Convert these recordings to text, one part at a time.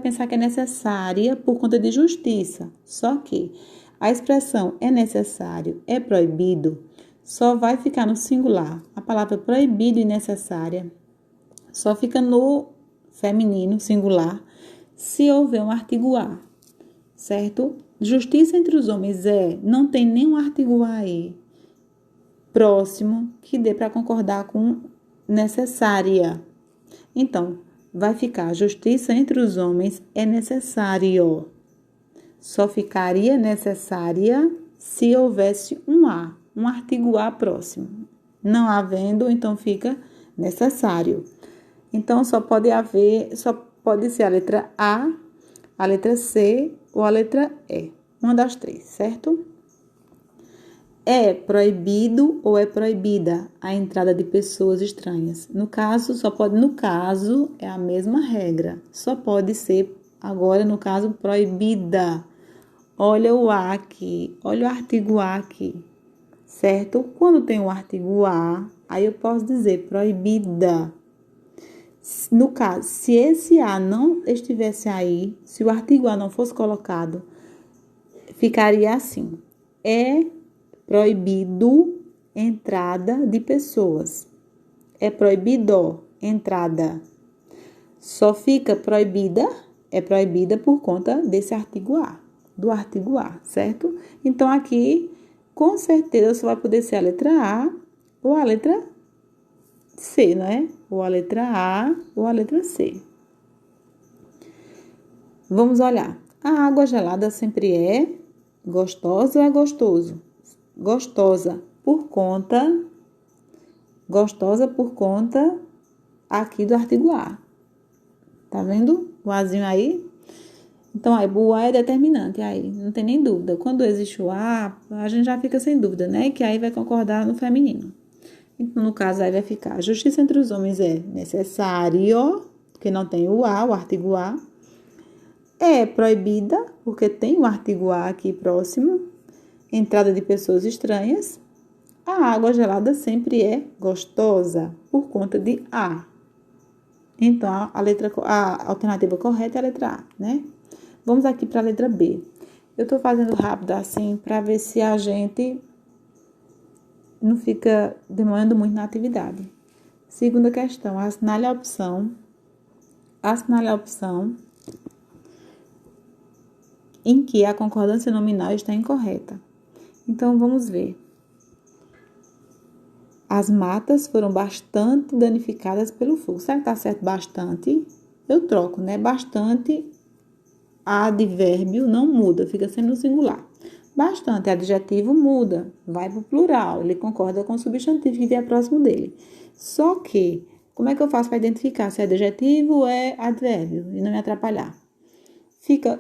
pensar que é necessária por conta de justiça. Só que a expressão é necessário, é proibido, só vai ficar no singular. A palavra proibido e necessária só fica no feminino, singular, se houver um artigo A, certo? Justiça entre os homens não tem nenhum artigo A aí próximo que dê para concordar com necessária. Então, vai ficar justiça entre os homens é necessário. Só ficaria necessária se houvesse um A, um artigo A próximo. Não havendo, então fica necessário. Então, só pode ser a letra A, a letra C ou a letra E. Uma das três, certo? É proibido ou é proibida a entrada de pessoas estranhas. No caso, é a mesma regra. Só pode ser, agora, no caso, proibida. Olha o A aqui, olha o artigo A aqui, certo? Quando tem o artigo A, aí eu posso dizer proibida. No caso, se esse A não estivesse aí, se o artigo A não fosse colocado, ficaria assim. É proibido entrada de pessoas. É proibido entrada. Só fica proibida, é proibida por conta desse artigo A, do artigo A, certo? Então, aqui, com certeza, só vai poder ser a letra A ou a letra C, né? Ou a letra A ou a letra C. Vamos olhar. A água gelada sempre é gostosa ou é gostoso? Gostosa por conta aqui do artigo A. Tá vendo o Azinho aí? Então, aí, o A é determinante, aí não tem nem dúvida. Quando existe o A gente já fica sem dúvida, né? Que aí vai concordar no feminino. Então, no caso, aí vai ficar: justiça entre os homens é necessário, porque não tem o A, o artigo A. É proibida, porque tem o artigo A aqui próximo. Entrada de pessoas estranhas. A água gelada sempre é gostosa, por conta de A. Então, a alternativa correta é a letra A, né? Vamos aqui para a letra B. Eu estou fazendo rápido assim, para ver se a gente não fica demorando muito na atividade. Segunda questão, assinale a opção em que a concordância nominal está incorreta. Então, vamos ver. As matas foram bastante danificadas pelo fogo. Será que está certo bastante? Eu troco, né? Bastante, advérbio não muda, fica sempre no singular. Bastante, adjetivo muda, vai para o plural, ele concorda com o substantivo que vier próximo dele. Só que, como é que eu faço para identificar se é adjetivo ou é advérbio e não me atrapalhar?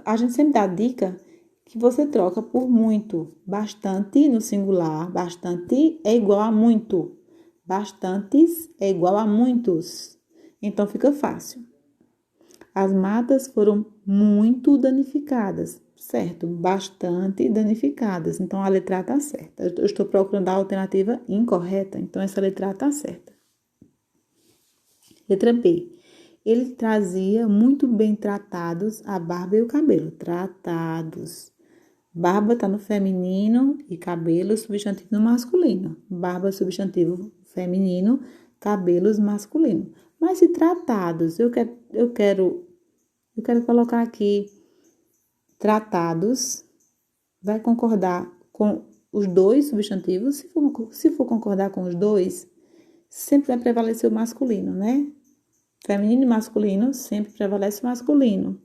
A gente sempre dá a dica que você troca por muito. Bastante no singular, bastante é igual a muito. Bastantes é igual a muitos. Então, fica fácil. As matas foram muito danificadas, certo? Bastante danificadas. Então, a letra A está certa. Eu estou procurando a alternativa incorreta, então essa letra A está certa. Letra B. Ele trazia muito bem tratados a barba e o cabelo. Tratados. Barba está no feminino e cabelo substantivo no masculino. Barba substantivo feminino, cabelos masculino. Mas se tratados, eu quero colocar aqui tratados, vai concordar com os dois substantivos. Se for concordar com os dois, sempre vai prevalecer o masculino, né? Feminino e masculino, sempre prevalece o masculino.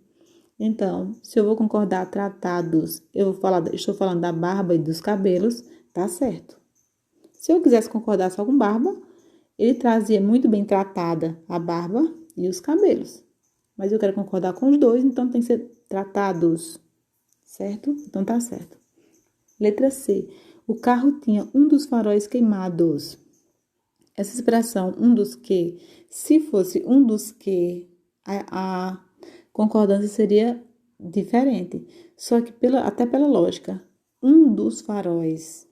Então, se eu vou concordar tratados, estou falando da barba e dos cabelos, tá certo. Se eu quisesse concordar só com barba, ele trazia muito bem tratada a barba e os cabelos. Mas eu quero concordar com os dois, então tem que ser tratados, certo? Então tá certo. Letra C. O carro tinha um dos faróis queimados. Essa expressão, um dos que, se fosse um dos que, a concordância seria diferente. Só que até pela lógica, um dos faróis,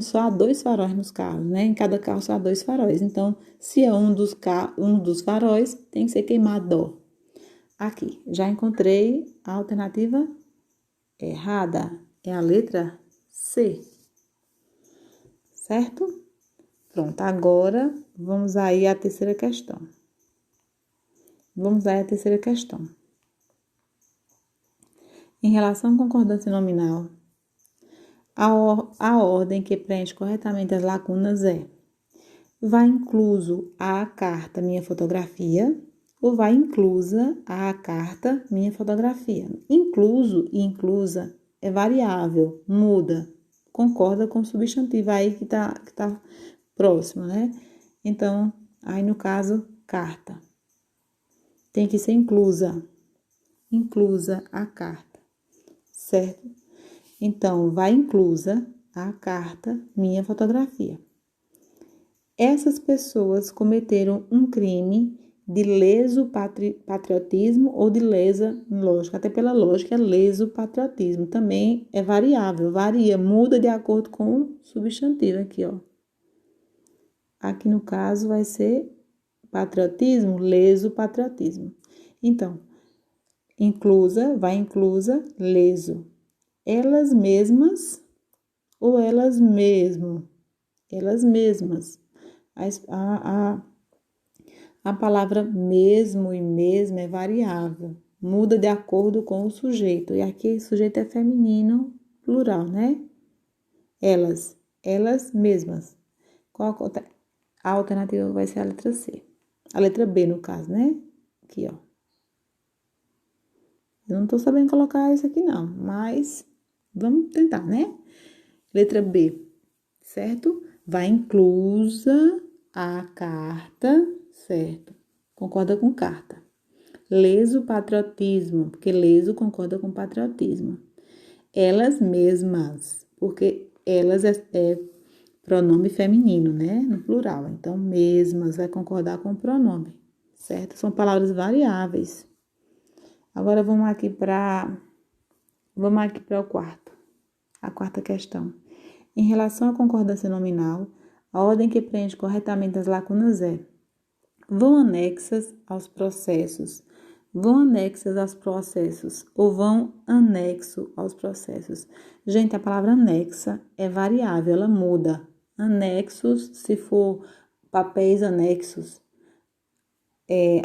só há dois faróis nos carros, né? Em cada carro só há dois faróis. Então, se é um dos faróis, tem que ser queimado. Aqui, já encontrei a alternativa errada. É a letra C. Certo? Pronto, agora vamos aí à terceira questão. Vamos aí à terceira questão. Em relação à concordância nominal, a ordem que preenche corretamente as lacunas é: vai incluso a carta minha fotografia ou vai inclusa a carta minha fotografia? Incluso e inclusa é variável, muda, concorda com o substantivo aí que tá próximo, né? Então, aí no caso, carta. Tem que ser inclusa a carta, certo? Então, vai inclusa a carta minha fotografia. Essas pessoas cometeram um crime de leso patriotismo ou de lesa lógica. Até pela lógica é leso patriotismo. Também é variável, varia, muda de acordo com o substantivo aqui, ó. Aqui no caso vai ser patriotismo, leso patriotismo. Então, inclusa, vai inclusa, leso. Elas mesmas ou elas mesmo? Elas mesmas. A palavra mesmo e mesma é variável, muda de acordo com o sujeito. E aqui o sujeito é feminino, plural, né? Elas mesmas. Qual a alternativa vai ser a letra C. A letra B, no caso, né? Aqui, ó. Eu não tô sabendo colocar isso aqui, não, mas vamos tentar, né? Letra B, certo? Vai inclusa a carta, certo? Concorda com carta. Leso patriotismo, porque leso concorda com patriotismo. Elas mesmas, porque elas é pronome feminino, né? No plural. Então, mesmas vai concordar com o pronome, certo? São palavras variáveis. Agora vamos aqui para o quarto. A quarta questão. Em relação à concordância nominal, a ordem que preenche corretamente as lacunas é: vão anexas aos processos, vão anexas aos processos ou vão anexo aos processos. Gente, a palavra anexa é variável, ela muda. Anexos, se for papéis anexos.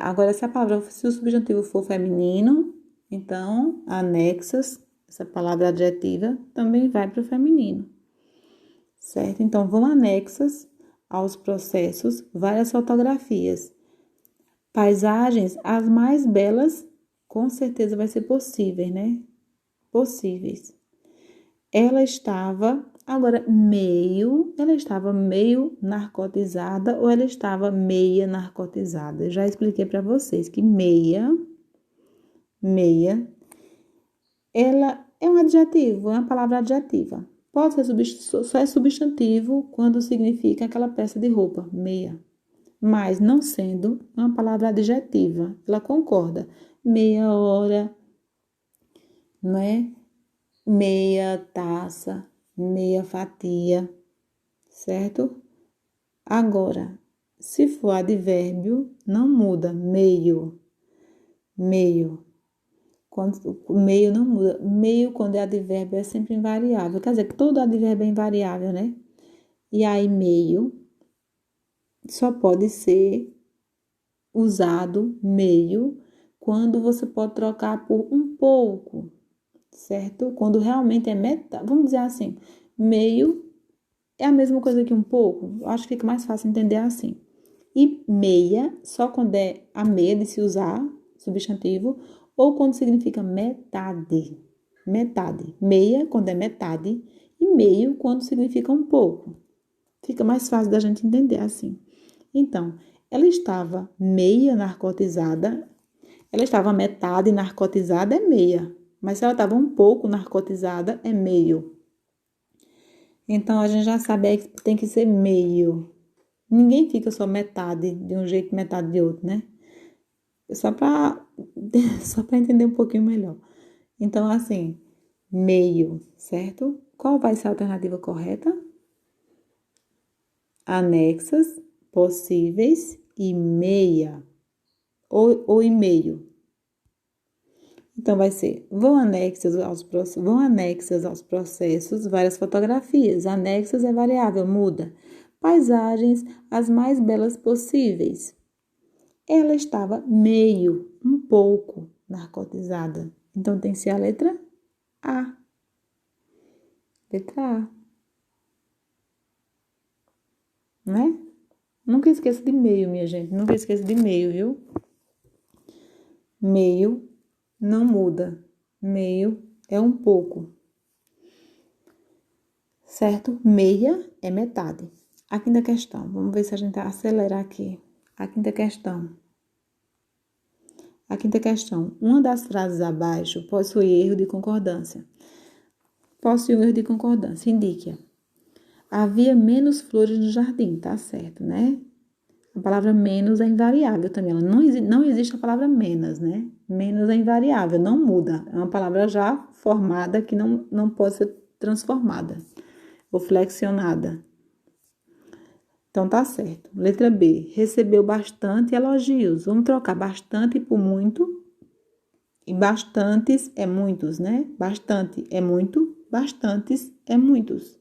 Agora, se o substantivo for feminino, então anexas, essa palavra adjetiva, também vai para o feminino. Certo? Então, vão anexas aos processos várias fotografias. Paisagens, as mais belas, com certeza vai ser possíveis, né? Possíveis. Ela estava meio narcotizada ou ela estava meia narcotizada. Eu já expliquei para vocês que meia, ela é um adjetivo, é uma palavra adjetiva. Pode ser só é substantivo quando significa aquela peça de roupa, meia. Mas não sendo uma palavra adjetiva, ela concorda. Meia hora, não é? Meia taça, meia fatia, certo? Agora, se for advérbio, não muda. Meio. O meio não muda. Meio, quando é advérbio, é sempre invariável. Quer dizer que todo advérbio é invariável, né? E aí, meio só pode ser usado quando você pode trocar por um pouco, certo? Quando realmente é metade. Vamos dizer assim, meio é a mesma coisa que um pouco. Eu acho que fica mais fácil entender assim. E meia, só quando é a meia de se usar, substantivo, ou quando significa metade. Metade. Meia, quando é metade, e meio, quando significa um pouco. Fica mais fácil da gente entender assim. Então, ela estava meia narcotizada, ela estava metade narcotizada, é meia. Mas se ela estava um pouco narcotizada, é meio. Então, a gente já sabe aí que tem que ser meio. Ninguém fica só metade de um jeito, metade de outro, né? Só para entender um pouquinho melhor. Então, assim, meio, certo? Qual vai ser a alternativa correta? Anexas, possíveis e meia. Ou e meio. Então, vai ser, vão anexas aos processos várias fotografias. Anexas é variável, muda. Paisagens, as mais belas possíveis. Ela estava meio, um pouco, narcotizada. Então, tem que ser a letra A. Letra A. Né? Nunca esqueça de meio, minha gente. Nunca esqueça de meio, viu? Meio não muda. Meio é um pouco. Certo? Meia é metade. A quinta questão. Vamos ver se a gente acelera aqui. A quinta questão. Uma das frases abaixo possui erro de concordância. Possui um erro de concordância. Indique-a. Havia menos flores no jardim. Tá certo, né? A palavra menos é invariável também. Não existe a palavra menos, né? Menos é invariável, não muda. É uma palavra já formada que não pode ser transformada ou flexionada. Então, tá certo. Letra B. Recebeu bastante elogios. Vamos trocar bastante por muito. E bastantes é muitos, né? Bastante é muito, bastantes é muitos.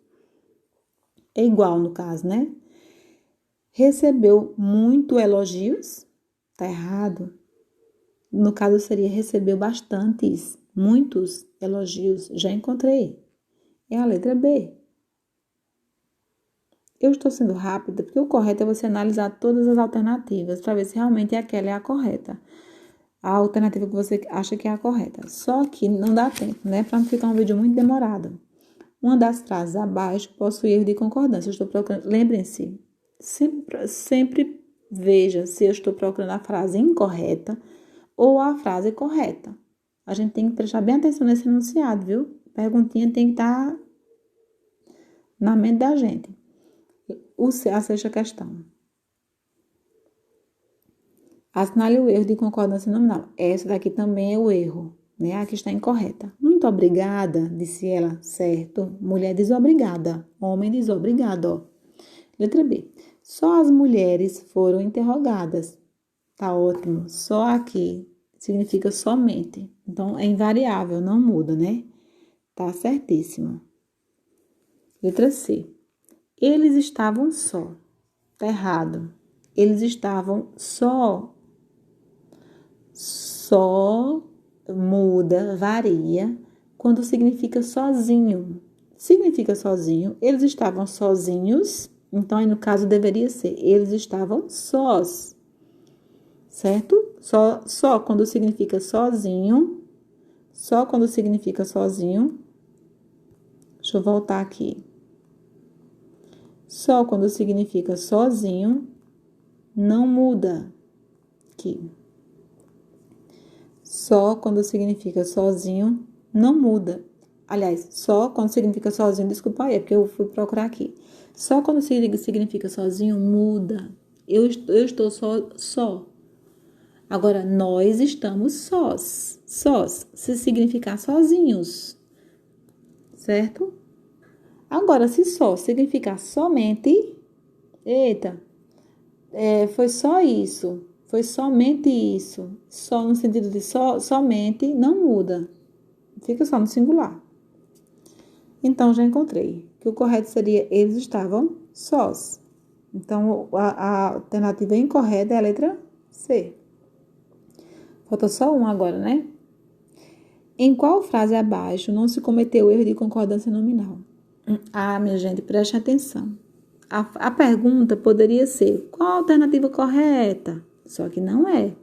É igual no caso, né? Recebeu muito elogios, tá errado. No caso seria recebeu bastantes, muitos elogios. Já encontrei. É a letra B. Eu estou sendo rápida porque o correto é você analisar todas as alternativas para ver se realmente aquela é a correta. A alternativa que você acha que é a correta. Só que não dá tempo, né? Para não ficar um vídeo muito demorado. Uma das frases abaixo possui erro de concordância. Eu estou procurando. Lembrem-se. Sempre veja se eu estou procurando a frase incorreta ou a frase correta. A gente tem que prestar bem atenção nesse enunciado, viu? A perguntinha tem que estar na mente da gente. A sexta questão. Assinale o erro de concordância nominal. Essa daqui também é o erro, né? Aqui está incorreta. Muito obrigada, disse ela. Certo. Mulher desobrigada. Homem desobrigado, ó. Letra B. Só as mulheres foram interrogadas. Tá ótimo. Só aqui significa somente. Então, é invariável, não muda, né? Tá certíssimo. Letra C. Eles estavam só. Tá errado. Eles estavam só. Só muda, varia, quando significa sozinho. Significa sozinho. Eles estavam sozinhos. Então, aí no caso deveria ser, eles estavam sós, certo? Só quando significa sozinho, só quando significa sozinho. Deixa eu voltar aqui. Só quando significa sozinho, não muda. Aqui. Só quando significa sozinho, não muda. Aliás, só quando significa sozinho, desculpa aí, é porque eu fui procurar aqui. Só quando significa sozinho, muda. Eu estou só. Agora, nós estamos sós. Sós, se significar sozinhos. Certo? Agora, se só significar somente, eita, foi só isso. Foi somente isso. Só no sentido de somente, não muda. Fica só no singular. Então, já encontrei. Que o correto seria, eles estavam sós. Então, a alternativa incorreta é a letra C. Falta só um agora, né? Em qual frase abaixo não se cometeu erro de concordância nominal? Ah, minha gente, preste atenção. A pergunta poderia ser, qual a alternativa correta? Só que não é.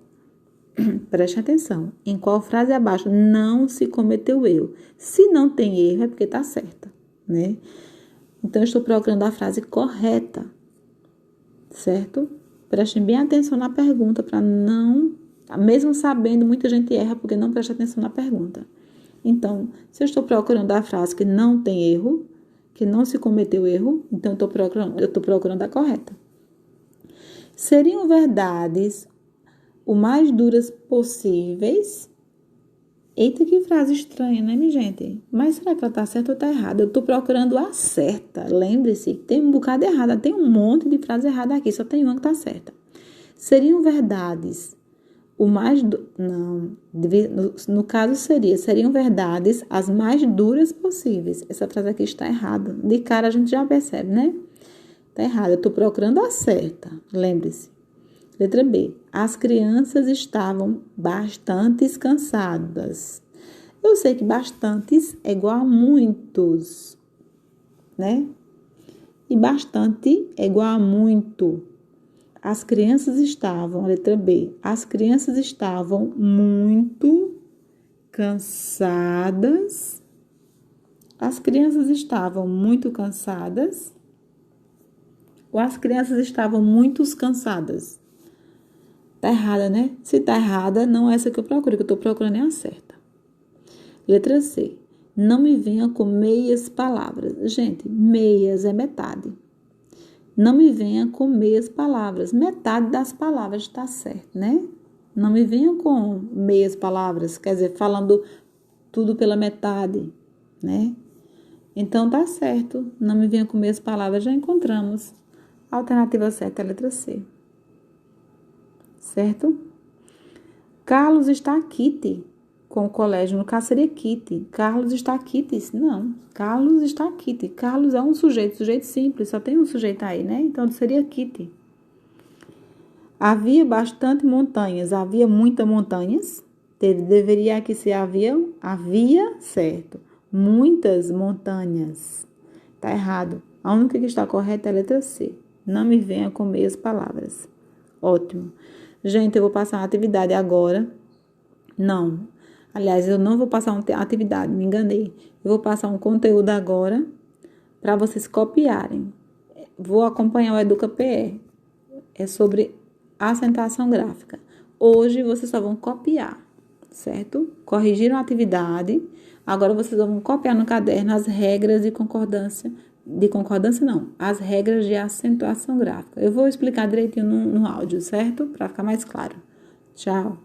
Preste atenção. Em qual frase abaixo não se cometeu erro? Se não tem erro, é porque está certa, né? Então, eu estou procurando a frase correta, certo? Prestem bem atenção na pergunta para não... Mesmo sabendo, muita gente erra porque não presta atenção na pergunta. Então, se eu estou procurando a frase que não tem erro, que não se cometeu erro, então eu estou procurando a correta. Seriam verdades o mais duras possíveis? Eita, que frase estranha, né, minha gente? Mas será que ela tá certa ou tá errada? Eu tô procurando a certa. Lembre-se, tem um bocado errada, tem um monte de frase errada aqui, só tem uma que tá certa. Seriam verdades Não, no caso seriam verdades as mais duras possíveis. Essa frase aqui está errada. De cara a gente já percebe, né? Está errada. Eu estou procurando a certa. Lembre-se. Letra B. As crianças estavam bastante cansadas. Eu sei que bastantes é igual a muitos, né? E bastante é igual a muito. As crianças estavam, letra B, as crianças estavam muito cansadas. As crianças estavam muito cansadas. Ou as crianças estavam muito cansadas? Tá errada, né? Se tá errada, não é essa que eu procuro, que eu tô procurando é a certa. Letra C. Não me venha com meias palavras. Gente, meias é metade. Não me venha com meias palavras. Metade das palavras está certo, né? Não me venha com meias palavras, quer dizer, falando tudo pela metade, né? Então, tá certo. Não me venha com meias palavras, já encontramos. A alternativa certa é a letra C. Certo? Carlos está quite com o colégio. No caso, seria quite. Carlos está quite. Não. Carlos está quite. Carlos é um sujeito simples. Só tem um sujeito aí, né? Então, seria quite. Havia bastante montanhas. Havia muitas montanhas. Deveria aqui ser havia, certo. Muitas montanhas. Tá errado. A única que está correta é a letra C. Não me venha com meias palavras. Ótimo. Gente, eu vou passar uma atividade agora. Não. Aliás, eu não vou passar uma atividade, me enganei. Eu vou passar um conteúdo agora para vocês copiarem. Vou acompanhar o Educa PE. É sobre acentuação gráfica. Hoje vocês só vão copiar, certo? Corrigiram a atividade. Agora vocês vão copiar no caderno as regras de concordância. De concordância não, as regras de acentuação gráfica. Eu vou explicar direitinho no áudio, certo? Para ficar mais claro. Tchau.